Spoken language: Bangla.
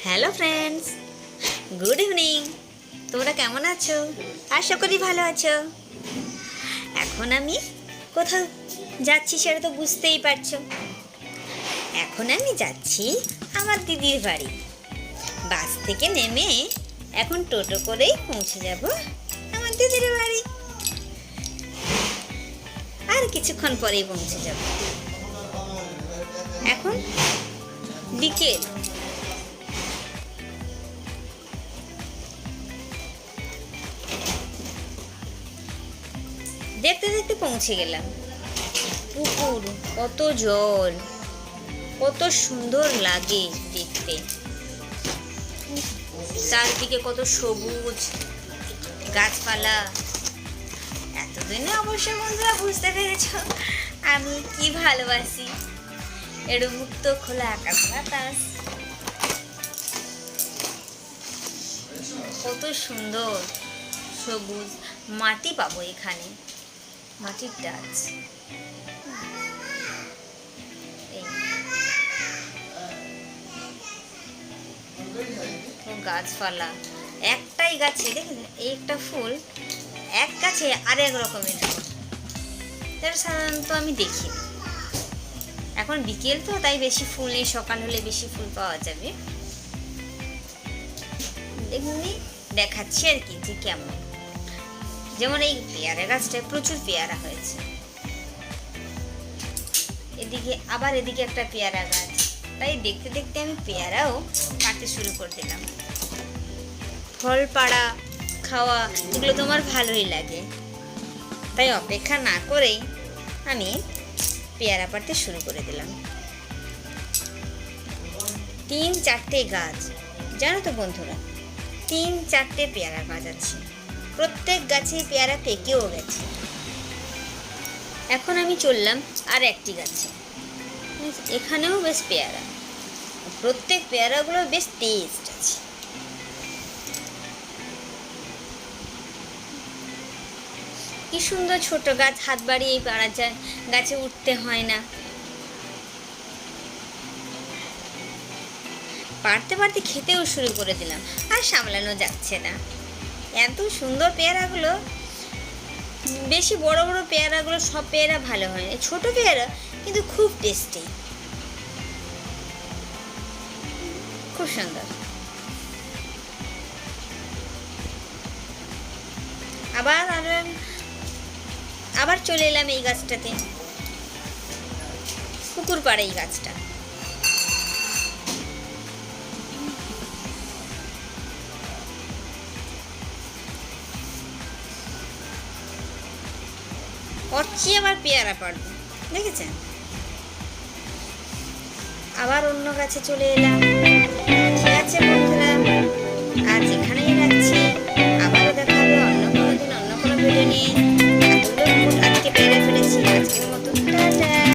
Hello friends, good evening. তোমরা কেমন আছো? আশা করি ভালো আছো। এখন আমি কোথাও যাচ্ছি সেটা তো বুঝতেই পারছো। এখন আমি যাচ্ছি আমার দিদির বাড়ি। বাস থেকে নেমে এখন টোটো করেই পৌঁছে যাব আমার দিদির বাড়ি। আর কিছুক্ষণ পরেই পৌঁছে যাব। এখন বিকেল। দেখতে দেখতে পৌঁছে গেলাম। পুকুর, কত জল, কত সুন্দর লাগে দেখতে। চারদিকে কত সবুজ গাছপালা। এতদিনে অবশ্য বন্ধুরা বুঝতে পেরেছ আমি কি ভালোবাসি এর মুক্ত খোলা আকাশ বাতাস। কত সুন্দর সবুজ মাটি পাবো এখানে, মাটির টাচ। গাছপালা, একটাই গাছে দেখেন এই একটা ফুল, এক গাছে আরেক রকমের ফুল, যেটা সাধারণত আমি দেখিনি। এখন বিকেল তো, তাই বেশি ফুল নেই, সকাল হলে বেশি ফুল পাওয়া যাবে। এমনি দেখাচ্ছি আর কি যে কেমন। যেমন এই পেয়ারা গাছটায় প্রচুর পেয়ারা হয়েছে। এদিকে একটা পেয়ারা গাছ। তাই দেখতে দেখতে আমি পেয়ারাও পাড়তে শুরু করে দিলাম। ফল পাড়া খাওয়া এগুলো তো আমার ভালোই লাগে, তাই অপেক্ষা না করেই আমি পেয়ারা পাড়তে শুরু করে দিলাম। 3-4টে গাছ, জানো তো বন্ধুরা, 3-4টে পেয়ারা গাছ আছে। প্রত্যেক গাছে পেয়ারা পেকেও গেছে। এখন আমি চললাম আর একটি গাছে। এখানেও বেশ পেয়ারা, প্রত্যেক পেয়ারাগুলো বেশ টেস্ট আছে। কি সুন্দর ছোট গাছ, হাত বাড়িয়েই পারা যায়, গাছে উঠতে হয় না। পারতে পারতে খেতেও শুরু করে দিলাম, আর সামলানো যাচ্ছে না। এত সুন্দর পেয়ারাগুলো, বেশি বড় বড় পেয়ারাগুলো সব পেয়ারা ভালো হয় না, ছোট পেয়ারা কিন্তু খুব টেস্টি, খুব সুন্দর। আবার চলে এলাম এই গাছটাতে, পুকুর পাড়ে এই গাছটা। অর্চি আবার পেয়ারা পাড়বো, দেখেছেন। আবার অন্য গাছে চলে এলাম।